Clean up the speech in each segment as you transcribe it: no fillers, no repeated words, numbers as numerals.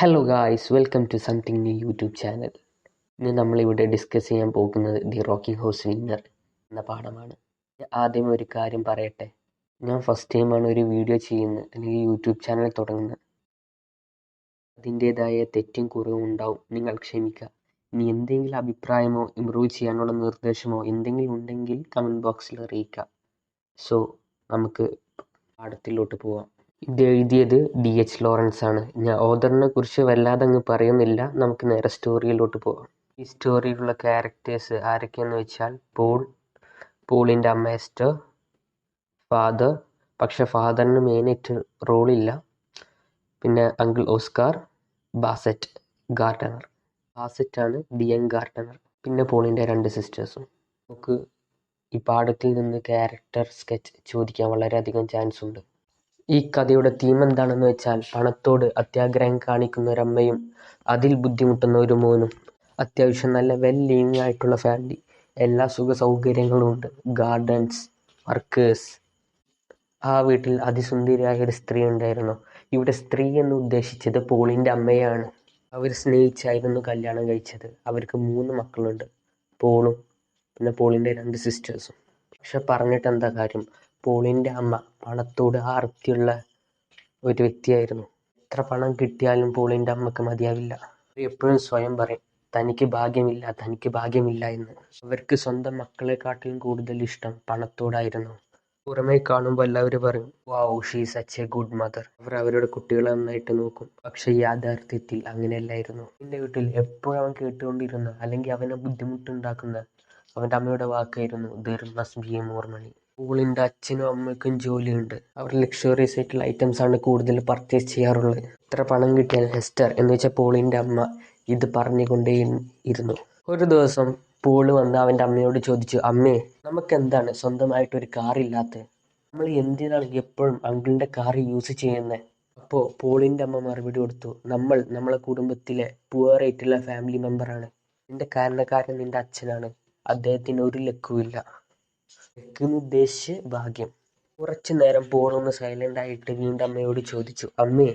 Hello guys, welcome to something new YouTube channel. ഇന്ന് നമ്മളിവിടെ discuss ചെയ്യാൻ പോകുന്നത് ദി റോക്കിംഗ് ഹോഴ്സ് വിന്നർ എന്ന പാഠമാണ്. ആദ്യം ഒരു കാര്യം പറയട്ടെ, ഞാൻ ഫസ്റ്റ് ടൈമാണ് ഒരു വീഡിയോ ചെയ്യുന്നത് അല്ലെങ്കിൽ യൂട്യൂബ് ചാനൽ തുടങ്ങുന്നത്. അതിൻ്റേതായ തെറ്റും കുറവും ഉണ്ടാവും, നിങ്ങൾ ക്ഷമിക്കുക. ഇനി എന്തെങ്കിലും അഭിപ്രായമോ ഇമ്പ്രൂവ് ചെയ്യാനുള്ള നിർദ്ദേശമോ എന്തെങ്കിലും ഉണ്ടെങ്കിൽ കമൻറ്റ് ബോക്സിൽ അറിയിക്കുക. സോ നമുക്ക് പാഠത്തിലോട്ട് പോവാം. ഇത് എഴുതിയത് DH ലോറൻസ് ആണ്. ഞാൻ ഓഥറിനെ കുറിച്ച് വല്ലാതെ അങ്ങ് പറയുന്നില്ല, നമുക്ക് നേരെ സ്റ്റോറിയിലോട്ട് പോകാം. ഈ സ്റ്റോറിയിലുള്ള ക്യാരക്ടേഴ്സ് ആരൊക്കെയെന്ന് വെച്ചാൽ പോളിൻ്റെ അമ്മ എസ്റ്റർ, ഫാദർ, പക്ഷെ ഫാദറിന് മെയിനായിട്ട് റോളില്ല, പിന്നെ അങ്കിൾ ഓസ്കാർ, ബാസറ്റ് ഗാർഡനർ. ബാസറ്റാണ് ദി യങ് ഗാർഡനർ. പിന്നെ പോളിൻ്റെ 2 സിസ്റ്റേഴ്സും. നമുക്ക് ഈ പാഠത്തിൽ നിന്ന് ക്യാരക്ടർ സ്കെച്ച് ചോദിക്കാൻ വളരെയധികം ചാൻസ് ഉണ്ട്. ഈ കഥയുടെ തീം എന്താണെന്ന് വെച്ചാൽ, പണത്തോട് അത്യാഗ്രഹം കാണിക്കുന്ന ഒരമ്മയും അതിൽ ബുദ്ധിമുട്ടുന്ന ഒരു മോനും. അത്യാവശ്യം നല്ല വെൽ ലിവിങ് ആയിട്ടുള്ള ഫാമിലി, എല്ലാ സുഖ സൗകര്യങ്ങളും ഉണ്ട്, ഗാർഡൻസ്, വർക്കേഴ്സ്. ആ വീട്ടിൽ അതിസുന്ദരിയായ ഒരു സ്ത്രീ ഉണ്ടായിരുന്നു. ഇവിടെ സ്ത്രീ എന്ന് ഉദ്ദേശിച്ചത് പോളിൻ്റെ അമ്മയാണ്. അവർ സ്നേഹിച്ചായിരുന്നു കല്യാണം കഴിച്ചത്. അവർക്ക് 3 മക്കളുണ്ട്, പോളും പിന്നെ പോളിൻ്റെ 2 സിസ്റ്റേഴ്സും. പക്ഷെ പറഞ്ഞിട്ട് എന്താ കാര്യം, പോളിൻ്റെ അമ്മ പണത്തോട് ആർത്തിയുള്ള ഒരു വ്യക്തിയായിരുന്നു. എത്ര പണം കിട്ടിയാലും പോളിൻ്റെ അമ്മക്ക് മതിയാവില്ല. എപ്പോഴും സ്വയം പറയും, തനിക്ക് ഭാഗ്യമില്ല, തനിക്ക് ഭാഗ്യമില്ല എന്ന്. അവർക്ക് സ്വന്തം മക്കളെക്കാട്ടിലും കൂടുതൽ ഇഷ്ടം പണത്തോടായിരുന്നു. പുറമേ കാണുമ്പോൾ എല്ലാവരും പറയും, wow, she is such a good mother. അവർ അവരുടെ കുട്ടികളെ നന്നായിട്ട് നോക്കും. പക്ഷെ യാഥാർത്ഥ്യത്തിൽ അങ്ങനെയല്ലായിരുന്നു. എൻ്റെ വീട്ടിൽ എപ്പോഴും അവൻ കേട്ടുകൊണ്ടിരുന്ന അല്ലെങ്കിൽ അവനെ ബുദ്ധിമുട്ടുണ്ടാക്കുന്ന അവൻ്റെ അമ്മയുടെ വാക്കായിരുന്നു, there must be more money. പോളിൻ്റെ അച്ഛനും അമ്മയ്ക്കും ജോലിയുണ്ട്. അവർ ലക്ഷറിയസ് ആയിട്ടുള്ള ഐറ്റംസ് ആണ് കൂടുതൽ പർച്ചേസ് ചെയ്യാറുള്ളത്. എത്ര പണം കിട്ടിയാൽ എസ്റ്റർ എന്ന് വെച്ചാൽ പോളിൻ്റെ അമ്മ ഇത് പറഞ്ഞുകൊണ്ടേ ഇരുന്നു. ഒരു ദിവസം പോള് വന്ന് അവൻ്റെ അമ്മയോട് ചോദിച്ചു, അമ്മേ, നമുക്ക് എന്താണ് സ്വന്തമായിട്ടൊരു കാറില്ലാത്തത്? നമ്മൾ എന്തിനാണ് എപ്പോഴും അങ്കിളിൻ്റെ കാർ യൂസ് ചെയ്യുന്നത്? അപ്പോൾ പോളിൻ്റെ അമ്മ മറുപടി കൊടുത്തു, നമ്മളെ കുടുംബത്തിലെ പുവർ ആയിട്ടുള്ള ഫാമിലി മെമ്പറാണ്. നിന്റെ കാരണക്കാരൻ നിന്റെ അച്ഛനാണ്. അദ്ദേഹത്തിന് ഒരു ലക്കുമില്ല. ലക്കെന്ന് ഉദ്ദേശിച്ച് ഭാഗ്യം. കുറച്ചു നേരം പോളൊന്ന് സൈലന്റ് ആയിട്ട് വീണ്ടും അമ്മയോട് ചോദിച്ചു, അമ്മേ,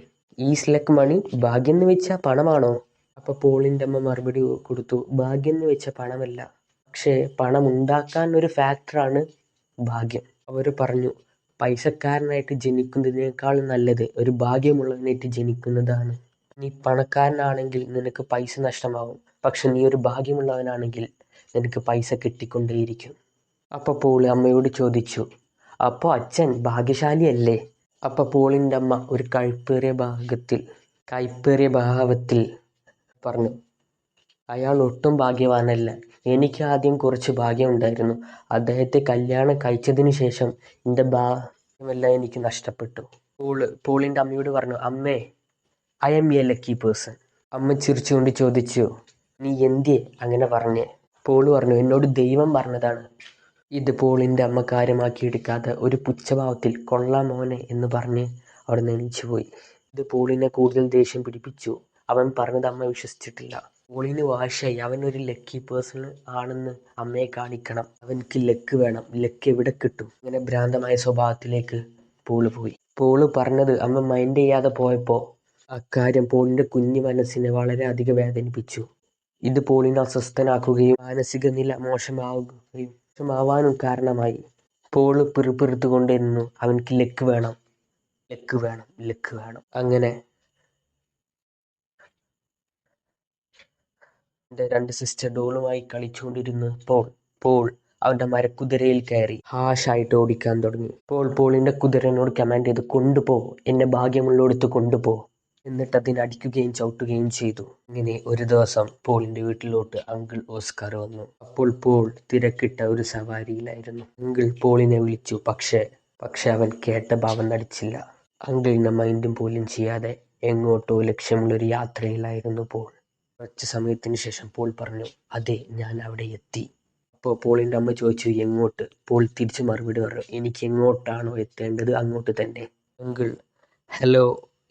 ഈസ് ലക്ക് മണി? ഭാഗ്യം എന്ന് വെച്ചാൽ പണമാണോ? അപ്പൊ പോളിൻ്റെ അമ്മ മറുപടി കൊടുത്തു, ഭാഗ്യം എന്ന് വെച്ച പണമല്ല, പക്ഷേ പണം ഉണ്ടാക്കാൻ ഒരു ഫാക്ടറാണ് ഭാഗ്യം. അവർ പറഞ്ഞു, പൈസക്കാരനായിട്ട് ജനിക്കുന്നതിനേക്കാൾ നല്ലത് ഒരു ഭാഗ്യമുള്ളവനായിട്ട് ജനിക്കുന്നതാണ്. നീ പണക്കാരനാണെങ്കിൽ നിനക്ക് പൈസ നഷ്ടമാവും, പക്ഷെ നീ ഒരു ഭാഗ്യമുള്ളവനാണെങ്കിൽ നിനക്ക് പൈസ കിട്ടിക്കൊണ്ടേയിരിക്കും. അപ്പോൾ പോള് അമ്മയോട് ചോദിച്ചു, അപ്പോൾ അച്ഛൻ ഭാഗ്യശാലിയല്ലേ? അപ്പോൾ പോളിൻ്റെ അമ്മ ഒരു കൈപ്പേറിയ ഭാവത്തിൽ പറഞ്ഞു, അയാൾ ഒട്ടും ഭാഗ്യവാനല്ല. എനിക്ക് ആദ്യം കുറച്ച് ഭാഗ്യമുണ്ടായിരുന്നു. അദ്ദേഹത്തെ കല്യാണം കഴിച്ചതിന് ശേഷം എൻ്റെ ഭാഗ്യമെല്ലാം എനിക്ക് നഷ്ടപ്പെട്ടു. പോളിൻ്റെ അമ്മയോട് പറഞ്ഞു, അമ്മേ, I M A lucky person. അമ്മ ചിരിച്ചുകൊണ്ട് ചോദിച്ചു, നീ എന്തിയെ അങ്ങനെ പറഞ്ഞേ? പോള് പറഞ്ഞു, എന്നോട് ദൈവം പറഞ്ഞതാണ്. ഇത് പോളിൻ്റെ അമ്മ കാര്യമാക്കിയെടുക്കാതെ ഒരു പുച്ഛഭാവത്തിൽ, കൊള്ളാം മോനെ എന്ന് പറഞ്ഞ് അവിടെ എണീച്ചുപോയി. ഇത് പോളിനെ കൂടുതൽ ദേഷ്യം പിടിപ്പിച്ചു. അവൻ പറഞ്ഞത് അമ്മ വിശ്വസിച്ചിട്ടില്ല. പോളിന് വാശിയായി. അവൻ ഒരു ലക്കി പേഴ്സൺ ആണെന്ന് അമ്മയെ കാണിക്കണം. അവൻക്ക് ലക്ക് വേണം. ലക്ക് എവിടെ കിട്ടും? ഇങ്ങനെ ഭ്രാന്തമായ സ്വഭാവത്തിലേക്ക് പോള് പോയി. പോള് പറഞ്ഞത് അമ്മ മൈൻഡ് ചെയ്യാതെ പോയപ്പോൾ അക്കാര്യം പോളിൻ്റെ കുഞ്ഞു മനസ്സിനെ വളരെയധികം വേദനിപ്പിച്ചു. ഇത് പോളിനെ അസ്വസ്ഥനാക്കുകയും മാനസിക നില മോശമാവാനും കാരണമായി. പോള് പിറുപിറുത്തുകൊണ്ടിരുന്നു, അവൻക്ക് ലക്ക് വേണം, ലക്ക് വേണം, ലക്ക് വേണം. അങ്ങനെ എൻ്റെ 2 സിസ്റ്റർ ഡോളുമായി കളിച്ചുകൊണ്ടിരുന്നപ്പോൾ പോൾ അവൻ്റെ മരക്കുതിരയിൽ കയറി ഹാഷായിട്ട് ഓടിക്കാൻ തുടങ്ങി. പോളിൻ്റെ കുതിരനോട് കമാൻഡ് ചെയ്തു, കൊണ്ടുപോ, എന്നെ ഭാഗ്യമുള്ളിടത്ത് കൊണ്ടുപോ. എന്നിട്ട് അതിനെ അടിക്കുകയും ചവിട്ടുകയും ചെയ്തു. ഇങ്ങനെ ഒരു ദിവസം പോളിൻ്റെ വീട്ടിലോട്ട് അങ്കിൾ ഓസ്കാർ വന്നു. അപ്പോൾ പോൾ തിരക്കിട്ട ഒരു സവാരിയിലായിരുന്നു. അങ്കിൾ പോളിനെ വിളിച്ചു, പക്ഷേ അവൻ കേട്ട ഭാവം നടിച്ചില്ല. അങ്കിളിനെ മൈൻഡും പോലും ചെയ്യാതെ എങ്ങോട്ടോ ലക്ഷ്യമുള്ളൊരു യാത്രയിലായിരുന്നു പോൾ. കുറച്ച് സമയത്തിന് ശേഷം പോൾ പറഞ്ഞു, അതെ, ഞാൻ അവിടെ എത്തി. അപ്പോൾ പോളിൻ്റെ അമ്മ ചോദിച്ചു, എങ്ങോട്ട്? പോൾ തിരിച്ച് മറുപടി പറഞ്ഞു, എനിക്ക് എങ്ങോട്ടാണോ എത്തേണ്ടത് അങ്ങോട്ട് തന്നെ. Uncle, hello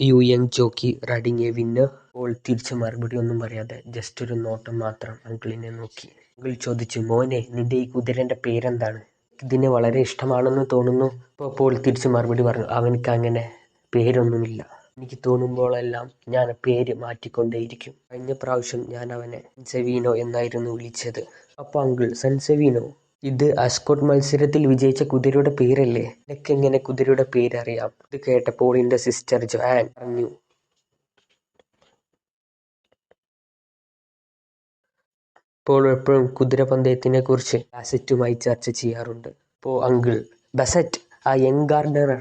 you young jockey riding a winner. Paul തിരിച്ച് മറുപടി ഒന്നും പറയാതെ ജസ്റ്റ് ഒരു നോട്ടം മാത്രം അങ്കിളിനെ നോക്കി. അങ്കിൾ ചോദിച്ചു, മോനെ, നിന്റെ ഈ കുതിരൻ്റെ പേരെന്താണ്? ഇതിനെ വളരെ ഇഷ്ടമാണെന്ന് തോന്നുന്നു. അപ്പോൾ പോൾ തിരിച്ച് മറുപടി പറഞ്ഞു, അവനക്ക് അങ്ങനെ പേരൊന്നുമില്ല. എനിക്ക് തോന്നുമ്പോഴെല്ലാം ഞാൻ പേര് മാറ്റിക്കൊണ്ടേയിരിക്കും. കഴിഞ്ഞ പ്രാവശ്യം ഞാൻ അവനെ സെവീനോ എന്നായിരുന്നു വിളിച്ചത്. അപ്പോൾ അങ്കിൾ, സെൻസെവീനോ, ഇത് അസ്കോട്ട് മത്സരത്തിൽ വിജയിച്ച കുതിരയുടെ പേരല്ലേ? നിനക്കെങ്ങനെ കുതിരയുടെ പേരറിയാം? ഇത് കേട്ട പോളിന്റെ സിസ്റ്റർ ജോആൻ പറഞ്ഞു, പോൾ എപ്പോഴും കുതിരപ്പന്തയത്തിനെ കുറിച്ച് ബാസറ്റുമായി ചർച്ച ചെയ്യാറുണ്ട്. അങ്കിൾ, ബസറ്റ്, ആ യങ് ഗാർഡനർ,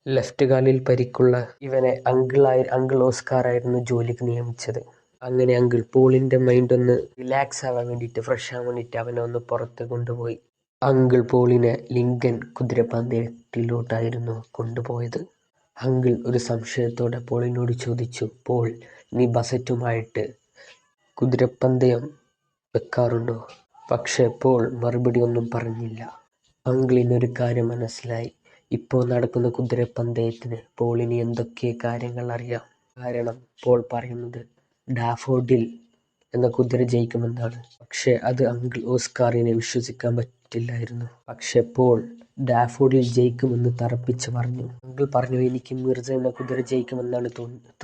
ലെഫ്റ്റ് കാലിൽ പരിക്കുള്ള ഇവനെ അങ്കിൾ ഓസ്കാർ ആയിരുന്നു ജോലിക്ക് നിയമിച്ചത്. അങ്ങനെ അങ്കിൾ പോളിന്റെ മൈൻഡ് ഒന്ന് റിലാക്സ് ആവാൻ വേണ്ടിയിട്ട്, ഫ്രഷ് ആവാൻ വേണ്ടിയിട്ട് അവനെ ഒന്ന് പുറത്ത് കൊണ്ടുപോയി. അങ്കിൾ പോളിനെ ലിങ്കൻ കുതിരപ്പന്തയത്തിലോട്ടായിരുന്നു കൊണ്ടുപോയത്. അങ്കിൾ ഒരു സംശയത്തോടെ പോളിനോട് ചോദിച്ചു, പോൾ, നീ ബസറ്റുമായിട്ട് കുതിരപ്പന്തയം വെക്കാറുണ്ടോ? പക്ഷേ പോൾ മറുപടി ഒന്നും പറഞ്ഞില്ല. അങ്കിളിനൊരു കാര്യം മനസ്സിലായി. ഇപ്പോൾ നടക്കുന്ന കുതിരപ്പന്തയത്തിന് പോളിന് എന്തൊക്കെ കാര്യങ്ങൾ അറിയാം. കാരണം പോൾ പറയുന്നത് ഡാഫോഡിൽ എന്ന കുതിര ജയിക്കുമെന്നാണ്. പക്ഷേ അത് അങ്കിൾ ഓസ്കാറിനെ വിശ്വസിക്കാൻ പറ്റില്ലായിരുന്നു. പക്ഷേ പോൾ ഡാഫോഡിൽ ജയിക്കുമെന്ന് തറപ്പിച്ച് പറഞ്ഞു. അങ്കിൾ പറഞ്ഞു, എനിക്ക് മിർസ എന്ന കുതിര ജയിക്കുമെന്നാണ്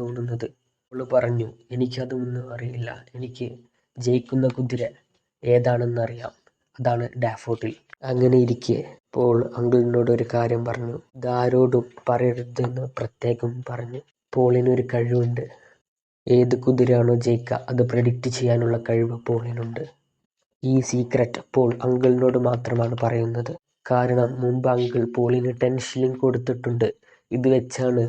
തോന്നുന്നത്. പോൾ പറഞ്ഞു, എനിക്കതൊന്നും അറിയില്ല. എനിക്ക് ജയിക്കുന്ന കുതിര ഏതാണെന്നറിയാം, അതാണ് ഡാഫോഡിൽ. അങ്ങനെയിരിക്കെ പോൾ അങ്കിളിനോട് ഒരു കാര്യം പറഞ്ഞു. ഇതാരോടും പറയരുതെന്ന് പ്രത്യേകം പറഞ്ഞു. പോളിനൊരു കഴിവുണ്ട്. ഏത് കുതിരയാണോ ജയിക്കുക അത് പ്രെഡിക്റ്റ് ചെയ്യാനുള്ള കഴിവ് പോളിനുണ്ട്. ഈ സീക്രട്ട് പോൾ അങ്കിളിനോട് മാത്രമാണ് പറയുന്നത്. കാരണം മുമ്പ് അങ്കിൾ പോളിന് 10 ഷില്ലിംഗ് കൊടുത്തിട്ടുണ്ട്. ഇത് വെച്ചാണ്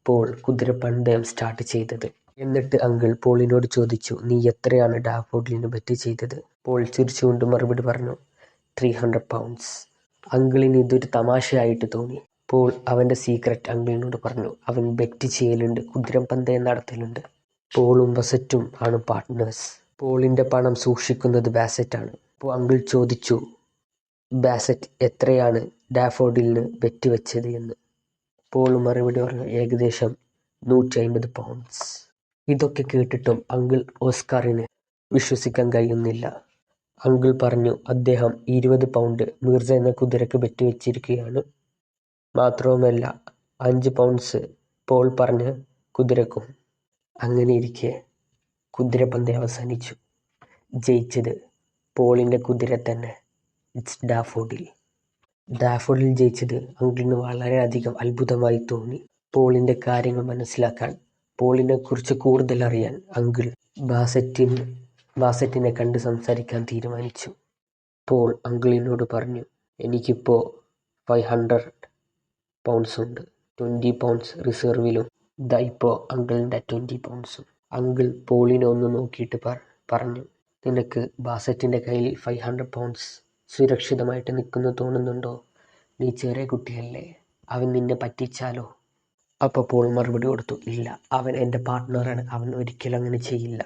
പോൾ കുതിരപ്പന്തയം സ്റ്റാർട്ട് ചെയ്തത്. എന്നിട്ട് അങ്കിൾ പോളിനോട് ചോദിച്ചു, നീ എത്രയാണ് ഡാഫോഡിലിന് ബെറ്റ് ചെയ്തത്? പോൾ ചിരിച്ചുകൊണ്ട് മറുപടി പറഞ്ഞു, 300 പൗണ്ട്സ്. അങ്കിളിന് ഇതൊരു തമാശയായിട്ട് തോന്നി. പോൾ അവൻ്റെ സീക്രട്ട് അങ്കിളിനോട് പറഞ്ഞു. അവൻ ബെറ്റ് ചെയ്യലുണ്ട്, കുതിരപ്പന്തയം നടത്തലുണ്ട്. പോളും ബസറ്റും ആണ് പാർട്ട്നേഴ്സ്. പോളിൻ്റെ പണം സൂക്ഷിക്കുന്നത് ബാസറ്റാണ്. അപ്പോൾ അങ്കിൾ ചോദിച്ചു, ബാസറ്റ് എത്രയാണ് ഡാഫോഡിലിന് ബെറ്റ് വെച്ചത് എന്ന്. പോൾ മറുപടി പറഞ്ഞു, ഏകദേശം 150 പൗണ്ട്സ്. ഇതൊക്കെ കേട്ടിട്ടും അങ്കിൾ ഓസ്കാറിന് വിശ്വസിക്കാൻ കഴിയുന്നില്ല. അങ്കിൾ പറഞ്ഞു, അദ്ദേഹം 20 പൗണ്ട് മിർസ എന്ന കുതിരക്ക് ബെറ്റ് വെച്ചിരിക്കുകയാണ്. മാത്രവുമല്ല 5 പൗണ്ട്സ് പോൾ പറഞ്ഞ കുതിരക്കും. അങ്ങനെയിരിക്കെ കുതിരപ്പന്തയം അവസാനിച്ചു. ജയിച്ചത് പോളിൻ്റെ കുതിര തന്നെ. It's daffodil. ഡാഫോഡിൽ ജയിച്ചത് അങ്കിളിന് വളരെയധികം അത്ഭുതമായി തോന്നി. പോളിൻ്റെ കാര്യങ്ങൾ മനസ്സിലാക്കാൻ, പോളിനെ കുറിച്ച് കൂടുതൽ അറിയാൻ അങ്കിൾ ബാസറ്റിനെ കണ്ട് സംസാരിക്കാൻ തീരുമാനിച്ചു. പോൾ അങ്കിളിനോട് പറഞ്ഞു, എനിക്കിപ്പോൾ 500 പൗണ്ട്സ് ഉണ്ട്. 20 പൗണ്ട്സ് റിസർവിലും. ദാ ഇപ്പോൾ അങ്കിളിൻ്റെ 20 പൗണ്ട്സും. അങ്കിൾ പോളിനെ ഒന്ന് നോക്കിയിട്ട് പറഞ്ഞു, നിനക്ക് ബാസറ്റിൻ്റെ കയ്യിൽ 500 പൗണ്ട്സ് സുരക്ഷിതമായിട്ട് നിൽക്കുന്നു തോന്നുന്നുണ്ടോ? നീ ചെറിയ കുട്ടിയല്ലേ, അവൻ നിന്നെ പറ്റിച്ചാലോ? അപ്പോൾ പോൾ മറുപടി കൊടുത്തു, ഇല്ല, അവൻ എൻ്റെ പാർട്ട്ണറാണ്, അവൻ ഒരിക്കലും അങ്ങനെ ചെയ്യില്ല.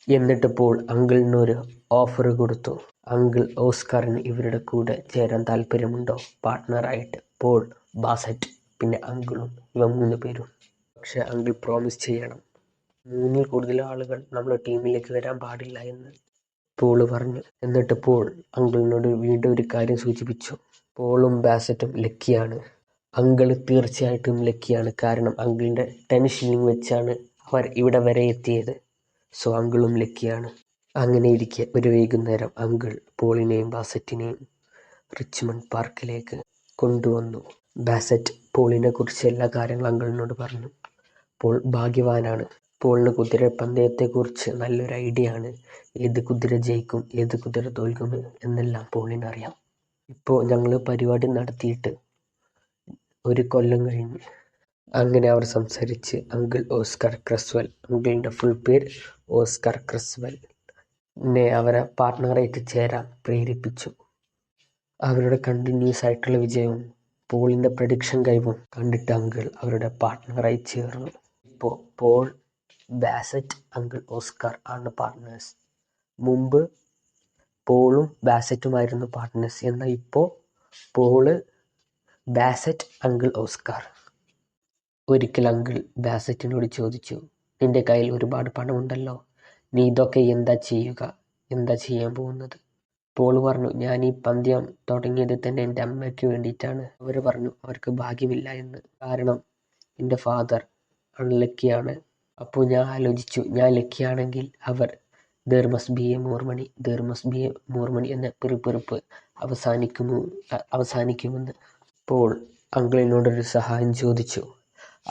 എന്നിട്ട് പോൾ അങ്കിളിനൊരു ഓഫർ കൊടുത്തു. അങ്കിൾ ഓസ്കാറിന് ഇവരുടെ കൂടെ ചേരാൻ താല്പര്യമുണ്ടോ പാർട്ട്ണറായിട്ട്? പോൾ, ബാസറ്റ്, പിന്നെ അങ്കിളും, ഇവ 3 പേരും. പക്ഷേ അങ്കിൾ പ്രോമിസ് ചെയ്യണം, 3-ൽ കൂടുതൽ ആളുകൾ നമ്മുടെ ടീമിലേക്ക് വരാൻ പാടില്ല എന്ന് പോൾ പറഞ്ഞു. എന്നിട്ട് പോൾ അങ്കിളിനോട് വീണ്ടും ഒരു കാര്യം സൂചിപ്പിച്ചു. പോളും ബാസറ്റും ലക്കിയാണ്. അങ്കിൾ തീർച്ചയായിട്ടും ലക്കിയാണ്. കാരണം അങ്കിളിൻ്റെ 10 ഷില്ലിംഗ് വെച്ചാണ് അവർ ഇവിടെ വരെ എത്തിയത്. സോ അങ്കിളും ലക്കിയാണ്. അങ്ങനെയിരിക്കെ ഒരു വൈകുന്നേരം അങ്കിൾ പോളിനെയും ബാസറ്റിനെയും റിച്ച്മണ്ട് പാർക്കിലേക്ക് കൊണ്ടുവന്നു. ബാസറ്റ് പോളിനെ കുറിച്ച് എല്ലാ കാര്യങ്ങളും അങ്കിളിനോട് പറഞ്ഞു. പോൾ ഭാഗ്യവാനാണ്. പോളിന് കുതിരപ്പന്തയത്തെക്കുറിച്ച് നല്ലൊരു ഐഡിയ ആണ്. ഏത് കുതിര ജയിക്കും, ഏത് കുതിര തോൽക്കും എന്നെല്ലാം പോളിനറിയാം. ഇപ്പോൾ ഞങ്ങൾ പരിപാടി നടത്തിയിട്ട് 1 കൊല്ലം കഴിഞ്ഞ്. അങ്ങനെ അവർ സംസാരിച്ച് അങ്കിൾ ഓസ്കാർ ക്രസ്വെൽ, അങ്കിളിൻ്റെ ഫുൾ പേര് ഓസ്കാർ ക്രസ്വെൽ, അവരെ പാർട്ട്ണറായിട്ട് ചേരാൻ പ്രേരിപ്പിച്ചു. അവരുടെ കണ്ടിന്യൂസ് ആയിട്ടുള്ള വിജയവും പോളിൻ്റെ പ്രഡിക്ഷൻ കഴിവും കണ്ടിട്ട് അങ്കിൾ അവരുടെ പാർട്ട്ണറായി ചേർന്നു. ഇപ്പോൾ പോൾ, ബാസറ്റ്, അങ്കിൾ ഓസ്കാർ ആണ് പാർട്ട്നേഴ്സ്. മുമ്പ് പോളും ബാസറ്റുമായിരുന്നു പാർട്ട്നേഴ്സ്. എന്നാൽ ഇപ്പോൾ പോള്, ബാസറ്റ്, അങ്കിൾ ഓസ്കാർ. ഒരിക്കൽ അങ്കിൾ ബാസറ്റിനോട് ചോദിച്ചു, നിന്റെ കയ്യിൽ ഒരുപാട് പണമുണ്ടല്ലോ, നീ ഇതൊക്കെ എന്താ ചെയ്യാൻ പോകുന്നത്? പോൾ പറഞ്ഞു, ഞാൻ ഈ പന്തയം തുടങ്ങിയത് തന്നെ എൻ്റെ അമ്മയ്ക്ക് വേണ്ടിയിട്ടാണ്. അവർ പറഞ്ഞു അവർക്ക് ഭാഗ്യമില്ല എന്ന്. കാരണം എൻ്റെ ഫാദർ അൺലക്കിയാണ്. അപ്പോൾ ഞാൻ ആലോചിച്ചു, ഞാൻ ലക്കിയാണെങ്കിൽ അവർ there must be a more money, there must be a more money എന്ന പിറുപിറുപ്പ് അവസാനിക്കുമെന്ന്. അപ്പോൾ അങ്കിൾ എന്നോടൊരു സഹായം ചോദിച്ചു.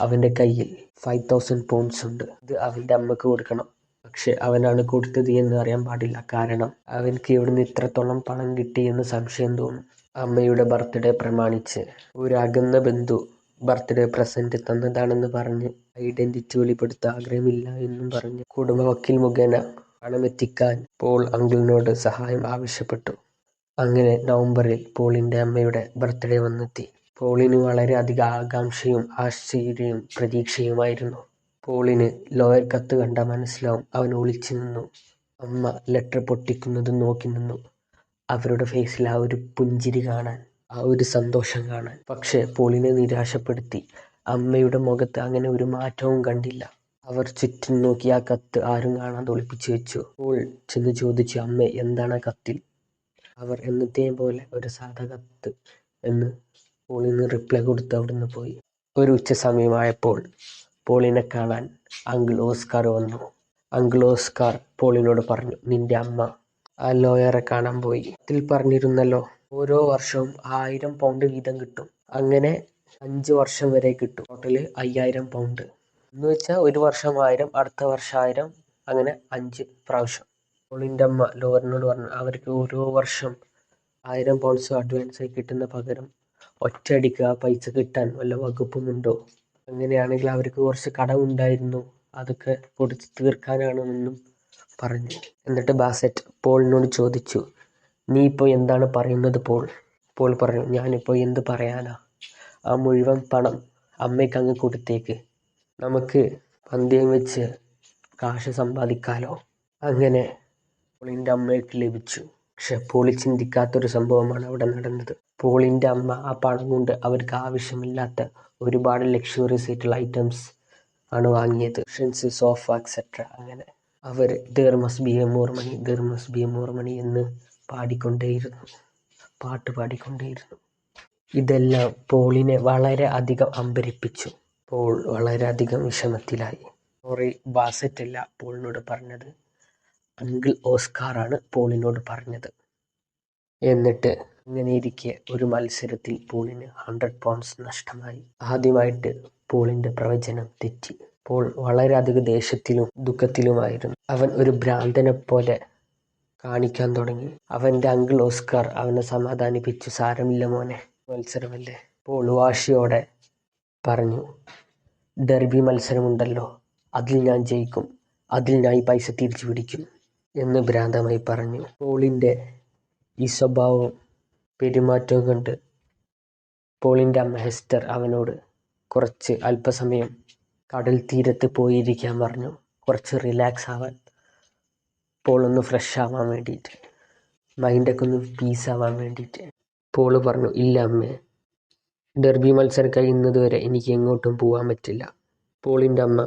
അവൻ്റെ കയ്യിൽ 5,000 pounds ഉണ്ട്. ഇത് അവൻ്റെ അമ്മക്ക് കൊടുക്കണം. പക്ഷെ അവനാണ് കൊടുത്തത് എന്ന് അറിയാൻ പാടില്ല. കാരണം അവൻക്ക് ഇവിടുന്ന് ഇത്രത്തോളം പണം കിട്ടിയെന്ന് സംശയം തോന്നും. അമ്മയുടെ ബർത്ത്ഡേ പ്രമാണിച്ച് ഒരു അകന്ന ബന്ധു ബർത്ത്ഡേ പ്രസന്റ് തന്നതാണെന്ന് പറഞ്ഞ് ഐഡന്റിറ്റി വെളിപ്പെടുത്താൻ ആഗ്രഹമില്ല എന്നും പറഞ്ഞ് കുടുംബ വക്കീൽ മുഖേന പണമെത്തിക്കാൻ പോൾ അങ്കിളിനോട് സഹായം ആവശ്യപ്പെട്ടു. അങ്ങനെ നവംബറിൽ പോളിൻ്റെ അമ്മയുടെ ബർത്ത്ഡേ വന്നെത്തി. പോളിന് വളരെ അധികം ആകാംക്ഷയും ആശ്ചര്യവും പ്രതീക്ഷയുമായിരുന്നു. പോളിന് ലോയർ കത്ത് കണ്ടാൽ മനസ്സിലാവും. അവൻ ഒളിച്ചു നിന്നു. അമ്മ ലെറ്റർ പൊട്ടിക്കുന്നത് നോക്കി നിന്നു. അവരുടെ ഫേസിൽ ആ ഒരു പുഞ്ചിരി കാണാൻ, ആ ഒരു സന്തോഷം കാണാൻ. പക്ഷെ പോളിനെ നിരാശപ്പെടുത്തി. അമ്മയുടെ മുഖത്ത് അങ്ങനെ ഒരു മാറ്റവും കണ്ടില്ല. അവർ ചുറ്റും നോക്കി ആ കത്ത് ആരും കാണാതെ ഒളിപ്പിച്ചു വെച്ചു. പോൾ ചെന്ന് ചോദിച്ചു, അമ്മേ, എന്താണ് ആ കത്തിൽ? അവർ എന്നത്തെയും പോലെ ഒരു സാധാ കത്ത് എന്ന് പോളിന് റിപ്ലൈ കൊടുത്ത് അവിടുന്ന് പോയി. ഒരു ഉച്ച സമയമായപ്പോൾ പോളിനെ കാണാൻ അങ്കിൾ ഓസ്കാർ വന്നു. അങ്കിൾ ഓസ്കാർ പോളിനോട് പറഞ്ഞു, നിന്റെ അമ്മ ആ ലോയറെ കാണാൻ പോയി. ഇതിൽ പറഞ്ഞിരുന്നല്ലോ, ഓരോ വർഷവും 1000 pound വീതം കിട്ടും. അങ്ങനെ 5 വർഷം വരെ കിട്ടും. ടോട്ടല് 5000 pound എന്ന് വെച്ചാൽ ഒരു വർഷം 1000, അടുത്ത വർഷം 1000, അങ്ങനെ 5 പ്രാവശ്യം. പോളിൻ്റെ അമ്മ ലോയറിനോട് പറഞ്ഞു, അവർക്ക് ഓരോ വർഷം 1000 pounds അഡ്വാൻസായി കിട്ടുന്ന പകരം ഒറ്റയടിക്ക് ആ പൈസ കിട്ടാൻ വല്ല വകുപ്പുമുണ്ടോ? അങ്ങനെയാണെങ്കിൽ അവർക്ക് കുറച്ച് കടമുണ്ടായിരുന്നു, അതൊക്കെ പൊടിച്ച് തീർക്കാനാണെന്നും പറഞ്ഞു. എന്നിട്ട് ബാസറ്റ് പോളിനോട് ചോദിച്ചു, നീ ഇപ്പോൾ എന്താണ് പറയുന്നത് പോൾ? പോൾ പറഞ്ഞു, ഞാനിപ്പോൾ എന്ത് പറയാനാ? ആ മുഴുവൻ പണം അമ്മയ്ക്ക് അങ്ങ് കൊടുത്തേക്ക്. നമുക്ക് പന്തയം വെച്ച് കാശ് സമ്പാദിക്കാലോ. അങ്ങനെ പോളിൻ്റെ അമ്മയ്ക്ക് ലഭിച്ചു. പക്ഷെ പോളി ചിന്തിക്കാത്തൊരു സംഭവമാണ് അവിടെ നടന്നത്. പോളിൻ്റെ അമ്മ ആ പണം കൊണ്ട് അവർക്ക് ആവശ്യമില്ലാത്ത ഒരുപാട് ലക്ഷറീസ് ആയിട്ടുള്ള ഐറ്റംസ് ആണ് വാങ്ങിയത്. Sofa etcetera. അങ്ങനെ അവർ there must be a more money, there must be a more money എന്ന് പാട്ട് പാടിക്കൊണ്ടേയിരുന്നു. ഇതെല്ലാം പോളിനെ വളരെ അധികം അമ്പരിപ്പിച്ചു. പോൾ വളരെയധികം വിഷമത്തിലായി. സോറി, ബാസറ്റ് അല്ല പോളിനോട് പറഞ്ഞത്, അങ്കിൾ ഓസ്കാറാണ് പോളിനോട് പറഞ്ഞത്. എന്നിട്ട് ഇങ്ങനെയിരിക്കെ ഒരു മത്സരത്തിൽ പോളിന് 100 pounds നഷ്ടമായി. ആദ്യമായിട്ട് പോളിൻ്റെ പ്രവചനം തെറ്റി. പോൾ വളരെയധികം ദേഷ്യത്തിലും ദുഃഖത്തിലുമായിരുന്നു. അവൻ ഒരു ഭ്രാന്തനെ പോലെ കാണിക്കാൻ തുടങ്ങി. അവൻ്റെ അങ്കിൾ ഓസ്കാർ അവനെ സമാധാനിപ്പിച്ചു, സാരമില്ല മോനെ, മത്സരമല്ലേ. പോൾ വാശിയോടെ പറഞ്ഞു, ഡെർബി മത്സരമുണ്ടല്ലോ, അതിൽ ഞാൻ ജയിക്കും, അതിൽ ഞാൻ ഈ പൈസ തിരിച്ചു പിടിക്കും എന്ന് ഭ്രാന്തമായി പറഞ്ഞു. പോളിൻ്റെ ഈ സ്വഭാവവും പെരുമാറ്റവും കണ്ട് പോളിൻ്റെ അമ്മ ഹെസ്റ്റർ അവനോട് കുറച്ച് അല്പസമയം കടൽ തീരത്ത് പോയിരിക്കാൻ പറഞ്ഞു. കുറച്ച് റിലാക്സ് ആവാൻ, പോളൊന്ന് ഫ്രഷ് ആവാൻ വേണ്ടിയിട്ട്, മൈൻഡൊക്കെ ഒന്ന് പീസ് ആവാൻ വേണ്ടിയിട്ട്. പോള് പറഞ്ഞു, ഇല്ല അമ്മേ, ഡെർബി മത്സരം കഴിയുന്നത് വരെ എനിക്ക് എങ്ങോട്ടും പോകാൻ പറ്റില്ല. പോളിൻ്റെ അമ്മ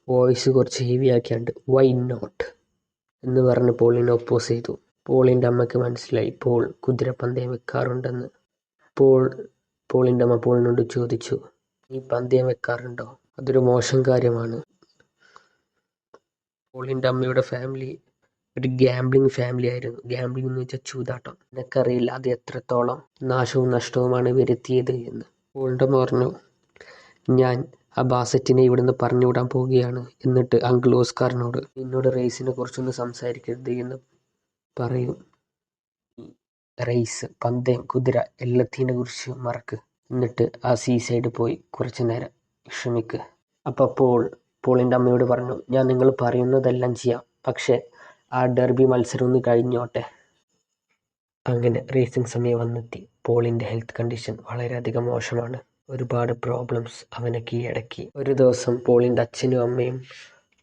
വോയിസ് കുറച്ച് ഹെവി ആക്കിയാണ്ട് വൈ നോട്ട് എന്ന് പറഞ്ഞ് പോളിനെ ഒപ്പോസ് ചെയ്തു. പോളിൻ്റെ അമ്മയ്ക്ക് മനസ്സിലായി പോൾ കുതിരപ്പന്തയം വെക്കാറുണ്ടെന്ന്. പോളിൻ്റെ അമ്മ പോളിനോട് ചോദിച്ചു, നീ പന്തയം വെക്കാറുണ്ടോ? അതൊരു മോശം കാര്യമാണ്. പോളിൻ്റെ അമ്മയുടെ ഫാമിലി ഒരു ഗാംബ്ലിംഗ് ഫാമിലി ആയിരുന്നു. ഗാംബ്ലിംഗ് എന്ന് വെച്ചാൽ ചൂതാട്ടം. എനിക്കറിയില്ല അത് എത്രത്തോളം നാശവും നഷ്ടവുമാണ് വരുത്തിയത് എന്ന്. പോളിൻ്റെ അമ്മ പറഞ്ഞു, ഞാൻ ആ ബാസറ്റിനെ ഇവിടുന്ന് പറഞ്ഞു വിടാൻ പോവുകയാണ്. എന്നിട്ട് അങ്കിൾ ഓസ്കാറിനോട് എന്നോട് റേസിനെ കുറിച്ചൊന്നും സംസാരിക്കരുത് എന്ന് പറയും. റേസ്, പന്തയം, കുതിര എല്ലാത്തിനെ കുറിച്ച് മറക്ക്. എന്നിട്ട് ആ സീസൈഡ് പോയി കുറച്ചു നേരം വിശ്രമിക്ക്. അപ്പോൾ പോളിൻ്റെ അമ്മയോട് പറഞ്ഞു, ഞാൻ നിങ്ങൾ പറയുന്നതെല്ലാം ചെയ്യാം, പക്ഷേ ആ ഡെർബി മത്സരം ഒന്ന് കഴിഞ്ഞോട്ടെ. അങ്ങനെ റേസിംഗ് സമയം വന്നെത്തി. പോളിൻ്റെ ഹെൽത്ത് കണ്ടീഷൻ വളരെയധികം മോശമാണ്. ഒരുപാട് പ്രോബ്ലംസ് അവനെ കീഴടക്കി. ഒരു ദിവസം പോളിൻ്റെ അച്ഛനും അമ്മയും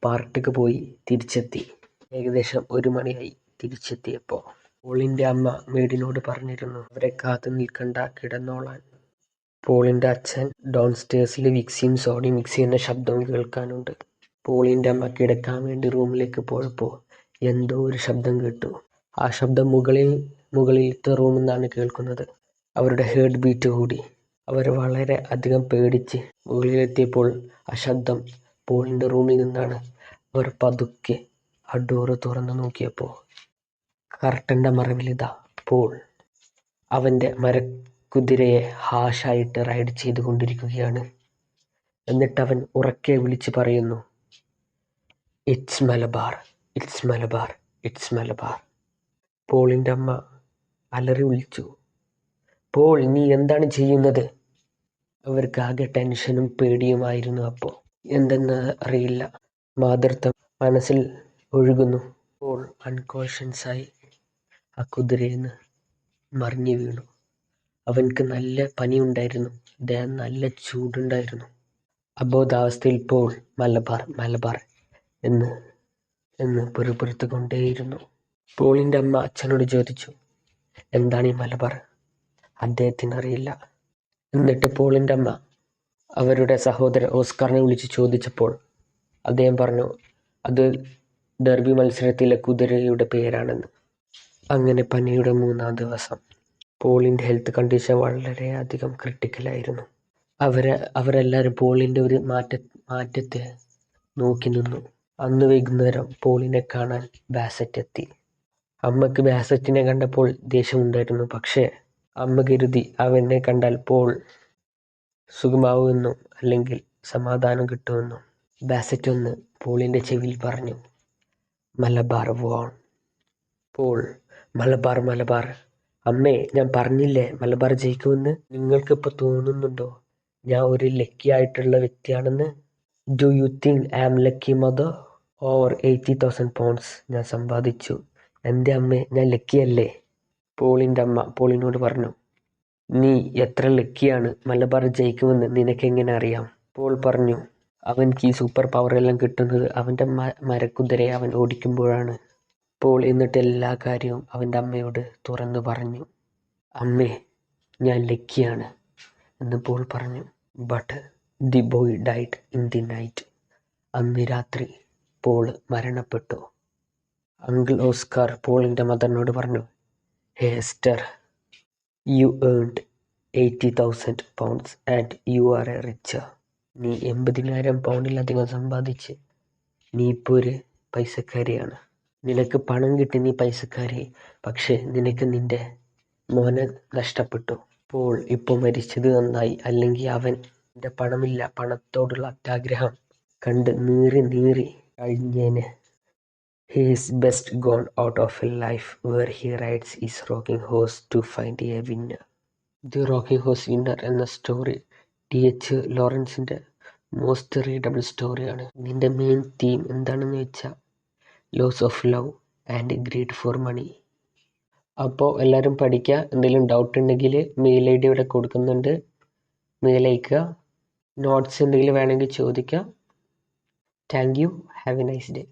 പാർട്ടിക്ക് പോയി തിരിച്ചെത്തി. ഏകദേശം 1 മണിയായി തിരിച്ചെത്തിയപ്പോൾ. പോളിൻ്റെ അമ്മ മേഡിനോട് പറഞ്ഞിരുന്നു, അവരെ കാത്തു നിൽക്കണ്ട, കിടന്നോളാൻ. പോളിൻ്റെ അച്ഛൻ ഡൗൺ സ്റ്റേഴ്സിൽ വിക്സിയും സോഡയും മിക്സ് ചെയ്യുന്ന ശബ്ദവും കേൾക്കാനുണ്ട്. പോളിൻ്റെ അമ്മ കിടക്കാൻ വേണ്ടി റൂമിലേക്ക് പോയപ്പോൾ എന്തോ ഒരു ശബ്ദം കേട്ടു. ആ ശബ്ദം മുകളിലത്തെ റൂമിൽ നിന്നാണ് കേൾക്കുന്നത്. അവരുടെ ഹേർട്ട് ബീറ്റ് കൂടി. അവർ വളരെ അധികം പേടിച്ച് മുകളിലെത്തിയപ്പോൾ ആ ശബ്ദം പോളിൻ്റെ റൂമിൽ നിന്നാണ്. അവർ പതുക്കെ ആ ഡോറ് തുറന്നു നോക്കിയപ്പോൾ കർട്ടൻ്റെ മറവിലിതാ പോൾ അവൻ്റെ മരക്കുതിരയെ ഹാഷായിട്ട് റൈഡ് ചെയ്തുകൊണ്ടിരിക്കുകയാണ്. എന്നിട്ട് അവൻ ഉറക്കെ വിളിച്ച് പറയുന്നു, it's Malabar, it's Malabar, it's Malabar. പോളിൻ്റെ അമ്മ അലറി വിളിച്ചു, പോൾ നീ എന്താണ് ചെയ്യുന്നത്? അവർക്ക് ആകെ ടെൻഷനും പേടിയുമായിരുന്നു. അപ്പോൾ എന്തെന്ന് അറിയില്ല, മാതൃത്വം മനസ്സിൽ ഒഴുകുന്നു. പോൾ അൺകോൺഷ്യൻസായി ആ കുതിരയിൽ നിന്ന് മറിഞ്ഞു വീണു. അവൻക്ക് നല്ല പനിയുണ്ടായിരുന്നു, ദേഹം നല്ല ചൂടുണ്ടായിരുന്നു. അബോധാവസ്ഥയിൽ പോൾ മലബാർ മലബാർ എന്ന് പെറുപെറുത്തുകൊണ്ടേയിരുന്നു. പോളിൻ്റെ അമ്മ അച്ഛനോട് ചോദിച്ചു, എന്താണ് ഈ മലബാർ? അദ്ദേഹത്തിന് അറിയില്ല. എന്നിട്ട് പോളിൻ്റെ അമ്മ അവരുടെ സഹോദരൻ ഓസ്കാറിനെ വിളിച്ച് ചോദിച്ചപ്പോൾ അദ്ദേഹം പറഞ്ഞു, അത് ഡെർബി മത്സരത്തിലെ കുതിരയുടെ പേരാണെന്ന്. അങ്ങനെ പനിയുടെ 3-ാം ദിവസം പോളിൻ്റെ ഹെൽത്ത് കണ്ടീഷൻ വളരെയധികം ക്രിട്ടിക്കലായിരുന്നു. അവരെല്ലാവരും പോളിൻ്റെ ഒരു മാറ്റത്തെ നോക്കി നിന്നു. അന്ന് വൈകുന്നേരം പോളിനെ കാണാൻ ബാസറ്റ് എത്തി. അമ്മയ്ക്ക് ബാസറ്റിനെ കണ്ടപ്പോൾ ദേഷ്യമുണ്ടായിരുന്നു. പക്ഷേ അമ്മ കരുതി അവനെ കണ്ടാൽ പോൾ സുഖമാവുമെന്നും അല്ലെങ്കിൽ സമാധാനം കിട്ടുമെന്നും. ബാസറ്റ് ഒന്ന് പോളിൻ്റെ ചെവിയിൽ പറഞ്ഞു, മലബാർ വോൺ. പോൾ മലബാർ മലബാർ. അമ്മേ, ഞാൻ പറഞ്ഞില്ലേ മലബാർ ജയിക്കുമെന്ന്. നിങ്ങൾക്കിപ്പോൾ തോന്നുന്നുണ്ടോ ഞാൻ ഒരു ലക്കി ആയിട്ടുള്ള വ്യക്തിയാണെന്ന്? Do you think I am lucky mother? Over 80,000 pounds ഞാൻ സമ്പാദിച്ചു. എൻ്റെ അമ്മേ, ഞാൻ ലക്കിയല്ലേ? പോളിൻ്റെ അമ്മ പോളിനോട് പറഞ്ഞു, നീ എത്ര ലക്കിയാണ്, മലബാർ ജയിക്കുമെന്ന് നിനക്കെങ്ങനെ അറിയാം? പോൾ പറഞ്ഞു, അവൻക്ക് ഈ സൂപ്പർ പവറെല്ലാം കിട്ടുന്നത് അവൻ്റെ മരക്കുതിരയെ അവൻ ഓടിക്കുമ്പോഴാണ്. പോൾ എന്നിട്ട് എല്ലാ കാര്യവും അവൻ്റെ അമ്മയോട് തുറന്നു പറഞ്ഞു. അമ്മേ, ഞാൻ ലക്കിയാണ് എന്ന് പോൾ പറഞ്ഞു. But the boy died in the night. അന്ന് രാത്രി പോൾ മരണപ്പെട്ടു. അങ്കിൾ ഓസ്കാർ പോളിൻ്റെ മദറിനോട് പറഞ്ഞു, hey Esther, you earned 80,000 pounds and you are a richer. നീ 80,000 പൗണ്ടിലധികം സമ്പാദിച്ച് നീ ഇപ്പോൾ ഒരു പൈസക്കാരിയാണ്. നിനക്ക് പണം കിട്ടി, നീ പൈസക്കാരി. പക്ഷേ നിനക്ക് നിൻ്റെ മോനെ നഷ്ടപ്പെട്ടു. പോൾ ഇപ്പോൾ മരിച്ചത് നന്നായി, അല്ലെങ്കിൽ അവൻ്റെ പണമില്ല, പണത്തോടുള്ള അത്യാഗ്രഹം കണ്ട് നീറി കഴിഞ്ഞേനെ. He is best gone out of a life where he rides his rocking horse to find a winner. The Rocking Horse Winner എന്ന സ്റ്റോറി TH ലോറൻസിൻ്റെ മോസ്റ്റ് റീഡബിൾ സ്റ്റോറിയാണ്. ഇതിൻ്റെ മെയിൻ തീം എന്താണെന്ന് വെച്ചാൽ loss of love and greed for money. അപ്പോൾ എല്ലാവരും പഠിക്കുക. എന്തെങ്കിലും ഡൗട്ട് ഉണ്ടെങ്കിൽ മെയിൽ ID ഇവിടെ കൊടുക്കുന്നുണ്ട്, മെയിൽ അയക്കുക. നോട്ട്സ് എന്തെങ്കിലും വേണമെങ്കിൽ ചോദിക്കുക. Thank you. Have A nice day.